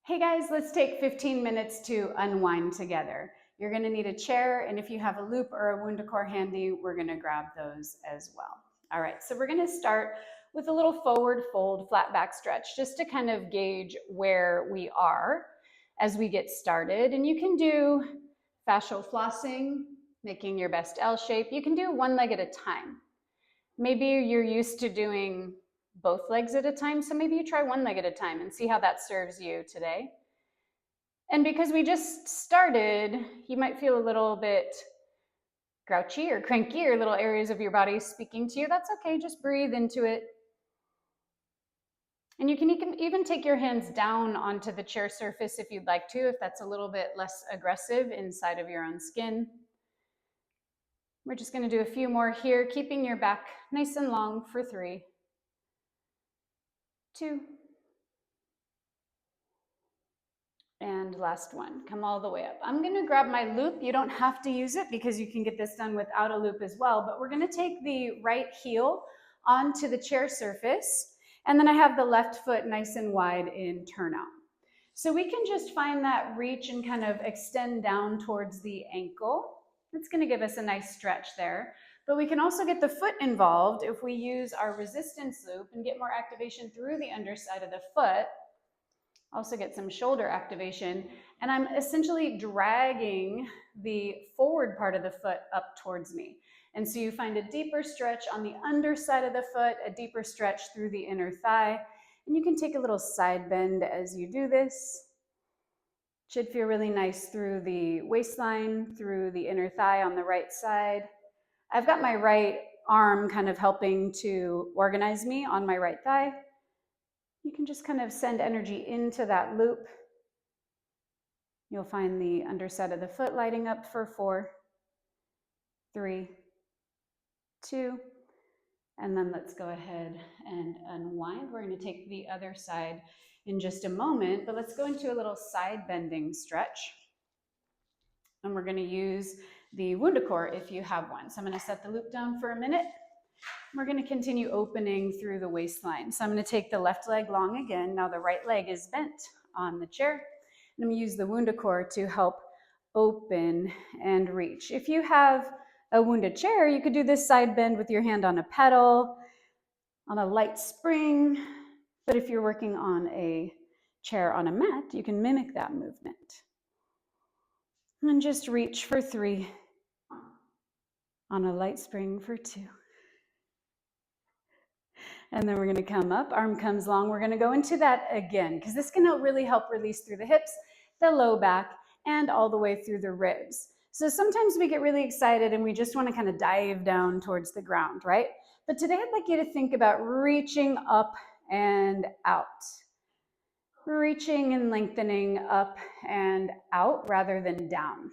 Hey guys, let's take 15 minutes to unwind together. You're gonna need a chair, and if you have a loop or a WundaCore handy, we're gonna grab those as well. All right, so we're gonna start with a little forward fold, flat back stretch, just to kind of gauge where we are as we get started. And you can do fascial flossing, making your best L shape. You can do one leg at a time. Maybe you're used to doing both legs at a time, so maybe you try one leg at a time and see how that serves you today. And because we just started, you might feel a little bit grouchy or cranky or little areas of your body speaking to you. That's okay, just breathe into it. And you can even take your hands down onto the chair surface if you'd like to, if that's a little bit less aggressive inside of your own skin. We're just gonna do a few more here, keeping your back nice and long for 3, 2, and last one. Come all the way up. I'm gonna grab my loop. You don't have to use it because you can get this done without a loop as well, but we're gonna take the right heel onto the chair surface, and then I have the left foot nice and wide in turnout. So we can just find that reach and kind of extend down towards the ankle. It's gonna give us a nice stretch there. But we can also get the foot involved if we use our resistance loop and get more activation through the underside of the foot. Also get some shoulder activation. And I'm essentially dragging the forward part of the foot up towards me. And so you find a deeper stretch on the underside of the foot, a deeper stretch through the inner thigh. And you can take a little side bend as you do this. Should feel really nice through the waistline, through the inner thigh on the right side. I've got my right arm kind of helping to organize me on my right thigh. You can just kind of send energy into that loop. You'll find the underside of the foot lighting up for 4, 3, 2, and then let's go ahead and unwind. We're going to take the other side in just a moment, but let's go into a little side bending stretch. And we're going to use the WundaCore if you have one. So I'm going to set the loop down for a minute. We're going to continue opening through the waistline. So I'm going to take the left leg long again. Now the right leg is bent on the chair. And I'm going to use the WundaCore to help open and reach. If you have a Wunda chair, you could do this side bend with your hand on a pedal, on a light spring. But if you're working on a chair on a mat, you can mimic that movement. And just reach for 3, on a light spring for 2. And then we're going to come up, arm comes long. We're going to go into that again, because this can really help release through the hips, the low back, and all the way through the ribs. So sometimes we get really excited and we just want to kind of dive down towards the ground, right? But today I'd like you to think about reaching up and out. Reaching and lengthening up and out rather than down.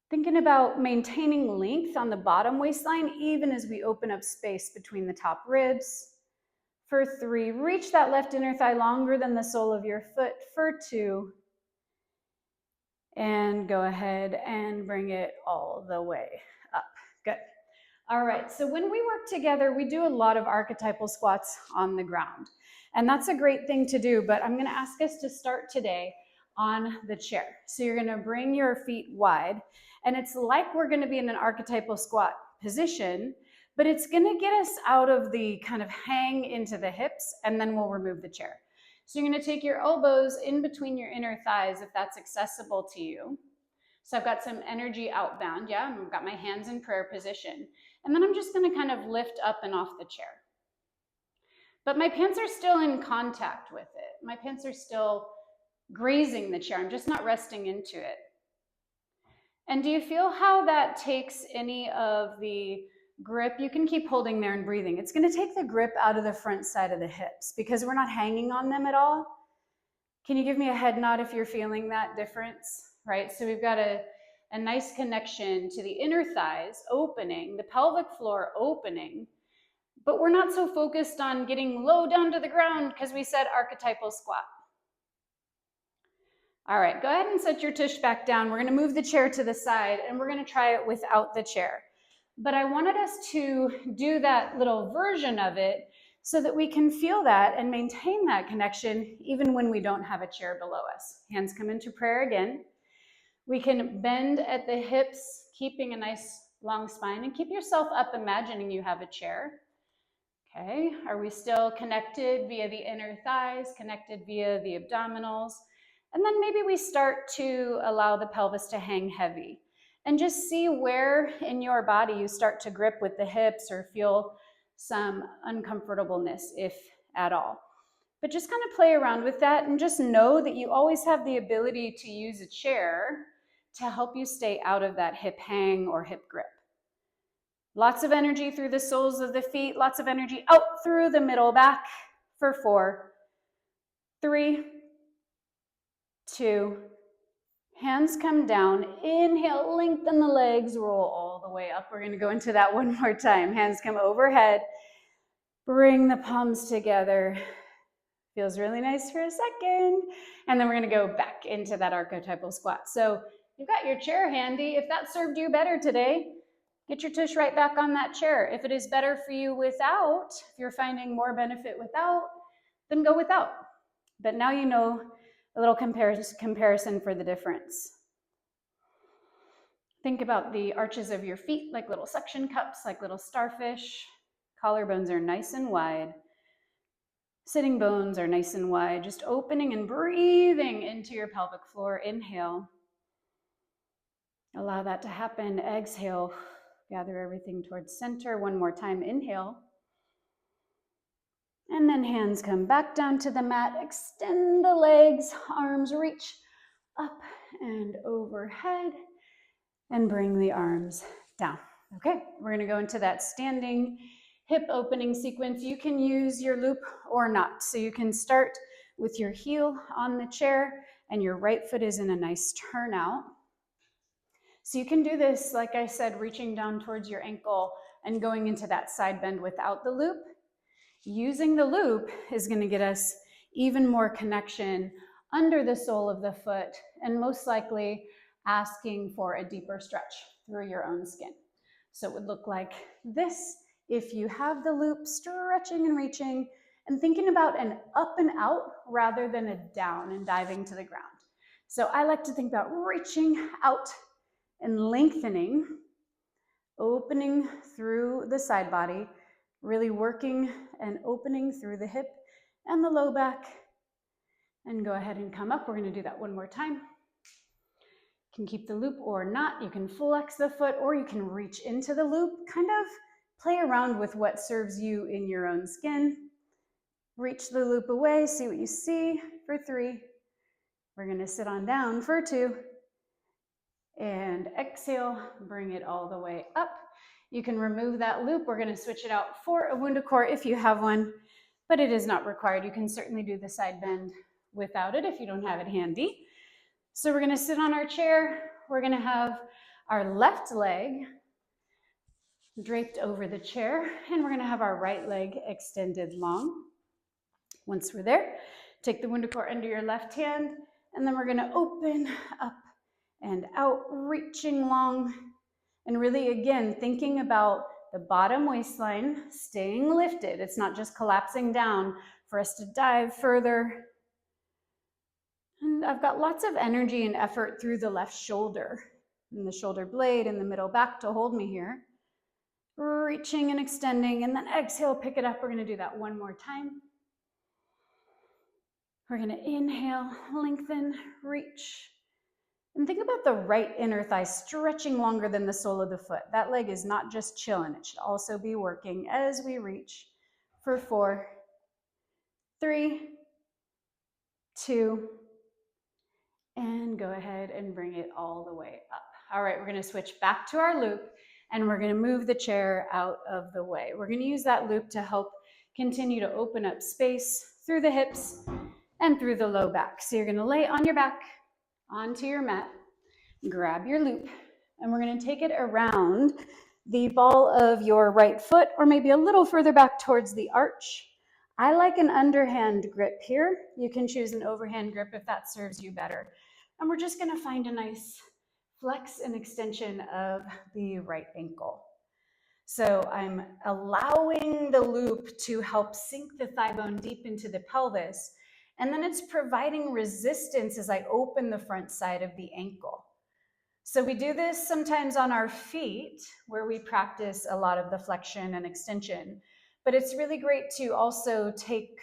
Thinking about maintaining length on the bottom waistline, even as we open up space between the top ribs. For 3, reach that left inner thigh longer than the sole of your foot. For 2, and go ahead and bring it all the way up. Good. All right, so when we work together, we do a lot of archetypal squats on the ground. And that's a great thing to do, but I'm gonna ask us to start today on the chair. So you're gonna bring your feet wide, and it's like we're gonna be in an archetypal squat position, but it's gonna get us out of the kind of hang into the hips, and then we'll remove the chair. So you're gonna take your elbows in between your inner thighs if that's accessible to you. So I've got some energy outbound, yeah, I've got my hands in prayer position. And then I'm just gonna kind of lift up and off the chair. But my pants are still in contact with it. My pants are still grazing the chair. I'm just not resting into it. And do you feel how that takes any of the grip? You can keep holding there and breathing. It's going to take the grip out of the front side of the hips because we're not hanging on them at all. Can you give me a head nod if you're feeling that difference? Right? So we've got a nice connection to the inner thighs opening, the pelvic floor opening, but we're not so focused on getting low down to the ground because we said archetypal squat. All right, go ahead and set your tush back down. We're gonna move the chair to the side and we're gonna try it without the chair. But I wanted us to do that little version of it so that we can feel that and maintain that connection even when we don't have a chair below us. Hands come into prayer again. We can bend at the hips, keeping a nice long spine, and keep yourself up imagining you have a chair. Okay, are we still connected via the inner thighs, connected via the abdominals? And then maybe we start to allow the pelvis to hang heavy and just see where in your body you start to grip with the hips or feel some uncomfortableness, if at all. But just kind of play around with that and just know that you always have the ability to use a chair to help you stay out of that hip hang or hip grip. Lots of energy through the soles of the feet, lots of energy out through the middle back for 4, 3, 2, hands come down, inhale, lengthen the legs, roll all the way up. We're gonna go into that one more time. Hands come overhead, bring the palms together. Feels really nice for a second. And then we're gonna go back into that archetypal squat. So you've got your chair handy. If that served you better today, get your tush right back on that chair. If it is better for you without, if you're finding more benefit without, then go without. But now you know a little comparison for the difference. Think about the arches of your feet like little suction cups, like little starfish. Collarbones are nice and wide. Sitting bones are nice and wide. Just opening and breathing into your pelvic floor. Inhale. Allow that to happen. Exhale. Gather everything towards center. One more time, inhale. And then hands come back down to the mat. Extend the legs, arms reach up and overhead. And bring the arms down. Okay, we're gonna go into that standing hip opening sequence. You can use your loop or not. So you can start with your heel on the chair and your right foot is in a nice turnout. So you can do this, like I said, reaching down towards your ankle and going into that side bend without the loop. Using the loop is going to get us even more connection under the sole of the foot and most likely asking for a deeper stretch through your own skin. So it would look like this if you have the loop, stretching and reaching and thinking about an up and out rather than a down and diving to the ground. So I like to think about reaching out and lengthening, opening through the side body, really working and opening through the hip and the low back. And go ahead and come up. We're going to do that one more time. You can keep the loop or not. You can flex the foot or you can reach into the loop. Kind of play around with what serves you in your own skin. Reach the loop away, see what you see for 3. We're going to sit on down for 2. And exhale, bring it all the way up. You can remove that loop. We're going to switch it out for a WundaCore if you have one, but it is not required. You can certainly do the side bend without it if you don't have it handy. So we're going to sit on our chair. We're going to have our left leg draped over the chair, and we're going to have our right leg extended long. Once we're there, take the WundaCore under your left hand, and then we're going to open up and out, reaching long, and really, again, thinking about the bottom waistline staying lifted. It's not just collapsing down for us to dive further. And I've got lots of energy and effort through the left shoulder and the shoulder blade and the middle back to hold me here. Reaching and extending, and then exhale, pick it up. We're going to do that one more time. We're going to inhale, lengthen, reach. And think about the right inner thigh stretching longer than the sole of the foot. That leg is not just chilling. It should also be working as we reach for 4, 3, 2, and go ahead and bring it all the way up. All right, we're going to switch back to our loop and we're going to move the chair out of the way. We're going to use that loop to help continue to open up space through the hips and through the low back. So you're going to lay on your back onto your mat, grab your loop, and we're going to take it around the ball of your right foot or maybe a little further back towards the arch. I like an underhand grip here. You can choose an overhand grip if that serves you better. And we're just going to find a nice flex and extension of the right ankle. So I'm allowing the loop to help sink the thigh bone deep into the pelvis. And then it's providing resistance as I open the front side of the ankle. So we do this sometimes on our feet, where we practice a lot of the flexion and extension. But it's really great to also take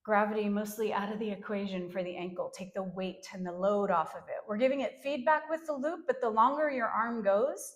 gravity mostly out of the equation for the ankle, take the weight and the load off of it. We're giving it feedback with the loop, but the longer your arm goes,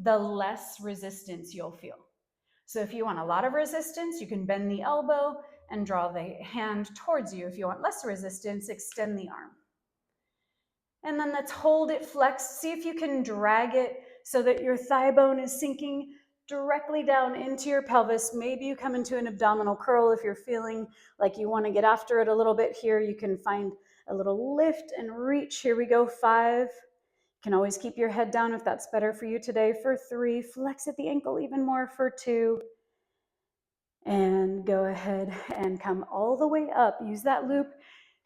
the less resistance you'll feel. So if you want a lot of resistance, you can bend the elbow and draw the hand towards you. If you want less resistance, extend the arm. And then let's hold it flexed. See if you can drag it so that your thigh bone is sinking directly down into your pelvis. Maybe you come into an abdominal curl if you're feeling like you want to get after it a little bit here. You can find a little lift and reach. Here we go, 5. You can always keep your head down if that's better for you today. For 3, flex at the ankle even more. For 2, and go ahead and come all the way up. Use that loop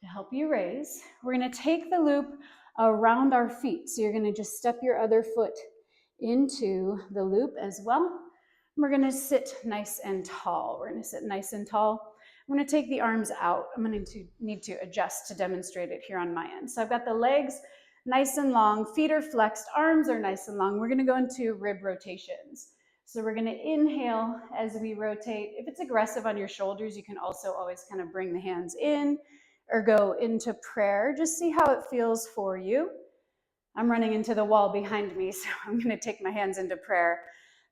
to help you raise. We're going to take the loop around our feet. So you're going to just step your other foot into the loop as well. We're going to sit nice and tall. We're going to sit nice and tall. I'm going to take the arms out. I'm going to need to adjust to demonstrate it here on my end. So I've got the legs nice and long, feet are flexed, arms are nice and long. We're going to go into rib rotations. So we're going to inhale as we rotate. If it's aggressive on your shoulders, you can also always kind of bring the hands in or go into prayer. Just see how it feels for you. I'm running into the wall behind me, so I'm going to take my hands into prayer.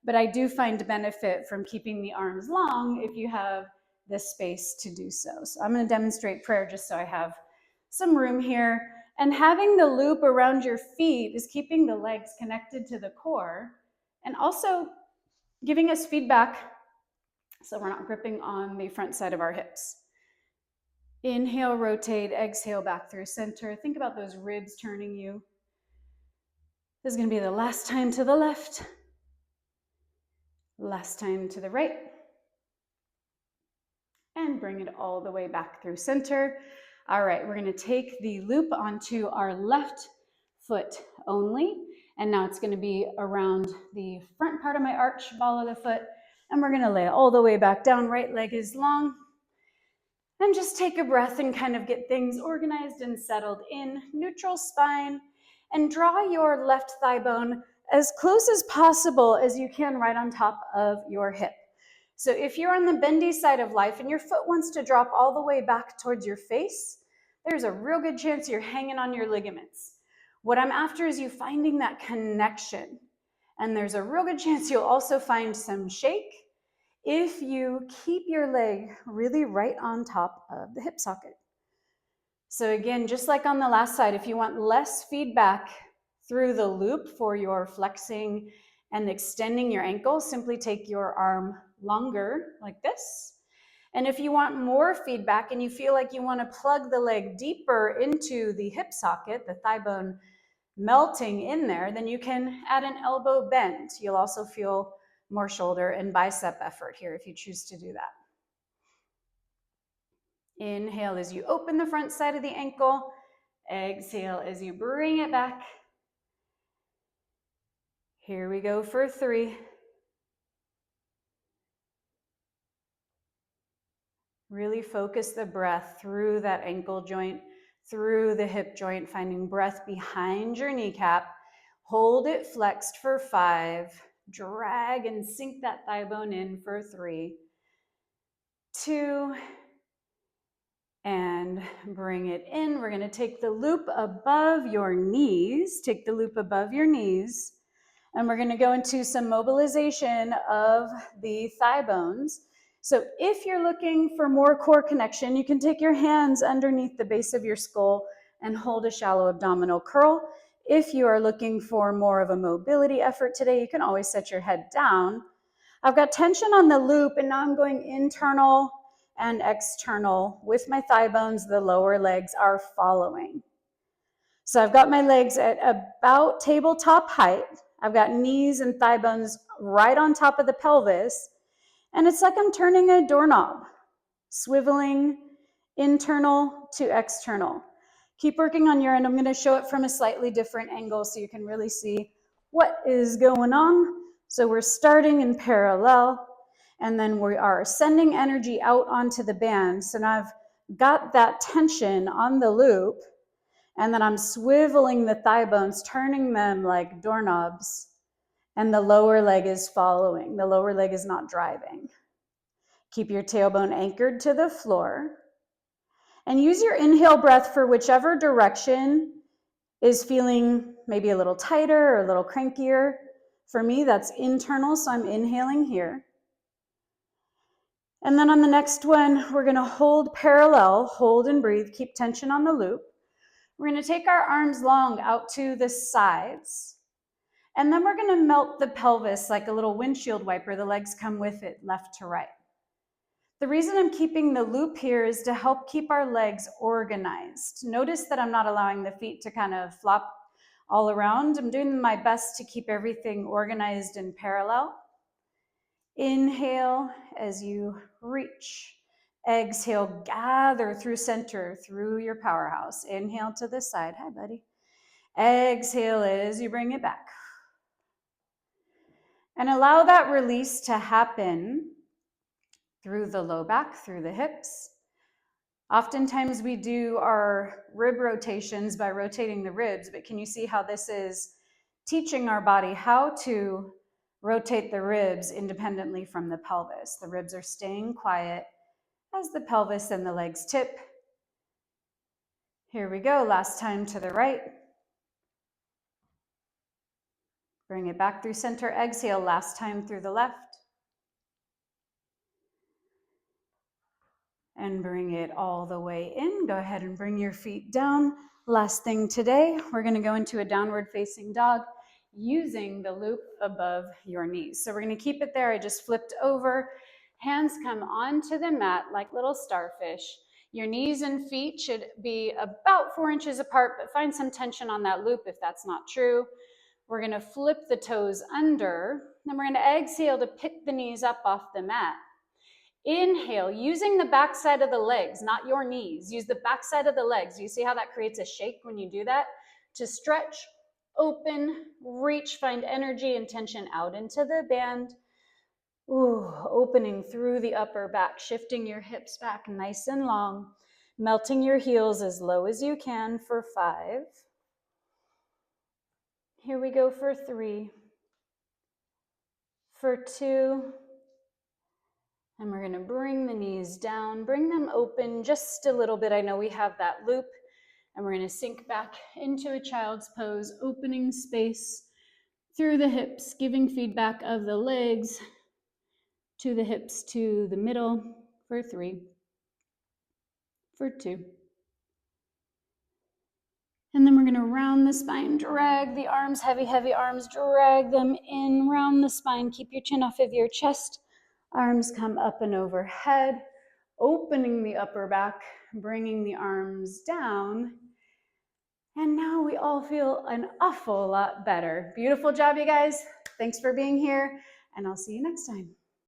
But I do find benefit from keeping the arms long if you have the space to do so. So I'm going to demonstrate prayer just so I have some room here. And having the loop around your feet is keeping the legs connected to the core and also giving us feedback so we're not gripping on the front side of our hips. Inhale, rotate, exhale back through center. Think about those ribs turning you. This is going to be the last time to the left, last time to the right, and bring it all the way back through center. All right, we're going to take the loop onto our left foot only, and now it's going to be around the front part of my arch, ball of the foot, and we're going to lay it all the way back down. Right leg is long, and just take a breath and kind of get things organized and settled in. Neutral spine, and draw your left thigh bone as close as possible as you can right on top of your hip. So if you're on the bendy side of life and your foot wants to drop all the way back towards your face, there's a real good chance you're hanging on your ligaments. What I'm after is you finding that connection. And there's a real good chance you'll also find some shake if you keep your leg really right on top of the hip socket. So again, just like on the last side, if you want less feedback through the loop for your flexing and extending your ankle, simply take your arm longer like this. And if you want more feedback and you feel like you want to plug the leg deeper into the hip socket, the thigh bone melting in there, then you can add an elbow bend. You'll also feel more shoulder and bicep effort here if you choose to do that. Inhale as you open the front side of the ankle. Exhale as you bring it back. Here we go for 3. Really focus the breath through that ankle joint, through the hip joint, finding breath behind your kneecap. Hold it flexed for 5. Drag and sink that thigh bone in for 3, 2, and bring it in. We're going to take the loop above your knees. Take the loop above your knees. And we're going to go into some mobilization of the thigh bones. So if you're looking for more core connection, you can take your hands underneath the base of your skull and hold a shallow abdominal curl. If you are looking for more of a mobility effort today, you can always set your head down. I've got tension on the loop, and now I'm going internal and external with my thigh bones. The lower legs are following. So I've got my legs at about tabletop height. I've got knees and thigh bones right on top of the pelvis. And it's like I'm turning a doorknob, swiveling internal to external. Keep working on your end. I'm going to show it from a slightly different angle so you can really see what is going on. So we're starting in parallel, and then we are sending energy out onto the band. So now I've got that tension on the loop, and then I'm swiveling the thigh bones, turning them like doorknobs, and the lower leg is following. The lower leg is not driving. Keep your tailbone anchored to the floor. And use your inhale breath for whichever direction is feeling maybe a little tighter or a little crankier. For me, that's internal, so I'm inhaling here. And then on the next one, we're gonna hold parallel, hold and breathe, keep tension on the loop. We're gonna take our arms long out to the sides. And then we're gonna melt the pelvis like a little windshield wiper. The legs come with it, left to right. The reason I'm keeping the loop here is to help keep our legs organized. Notice that I'm not allowing the feet to kind of flop all around. I'm doing my best to keep everything organized and parallel. Inhale as you reach. Exhale, gather through center, through your powerhouse. Inhale to the side. Hi, buddy. Exhale as you bring it back. And allow that release to happen through the low back, through the hips. Oftentimes we do our rib rotations by rotating the ribs, but can you see how this is teaching our body how to rotate the ribs independently from the pelvis? The ribs are staying quiet as the pelvis and the legs tip. Here we go, last time to the right. Bring it back through center, exhale, last time through the left. And bring it all the way in. Go ahead and bring your feet down. Last thing today, we're gonna go into a downward facing dog using the loop above your knees. So we're gonna keep it there. I just flipped over. Hands come onto the mat like little starfish. Your knees and feet should be about 4 inches apart, but find some tension on that loop if that's not true. We're gonna flip the toes under, then we're gonna exhale to pick the knees up off the mat. Inhale, using the backside of the legs, not your knees. Use the backside of the legs. You see how that creates a shake when you do that? To stretch, open, reach, find energy and tension out into the band. Ooh, opening through the upper back, shifting your hips back nice and long, melting your heels as low as you can for 5. Here we go for 3, for 2, and we're gonna bring the knees down, bring them open just a little bit. I know we have that loop, and we're gonna sink back into a child's pose, opening space through the hips, giving feedback of the legs to the hips to the middle for 3, for 2. And then we're gonna round the spine, drag the arms, heavy, heavy arms, drag them in, round the spine, keep your chin off of your chest. Arms come up and overhead, opening the upper back, bringing the arms down. And now we all feel an awful lot better. Beautiful job, you guys. Thanks for being here, and I'll see you next time.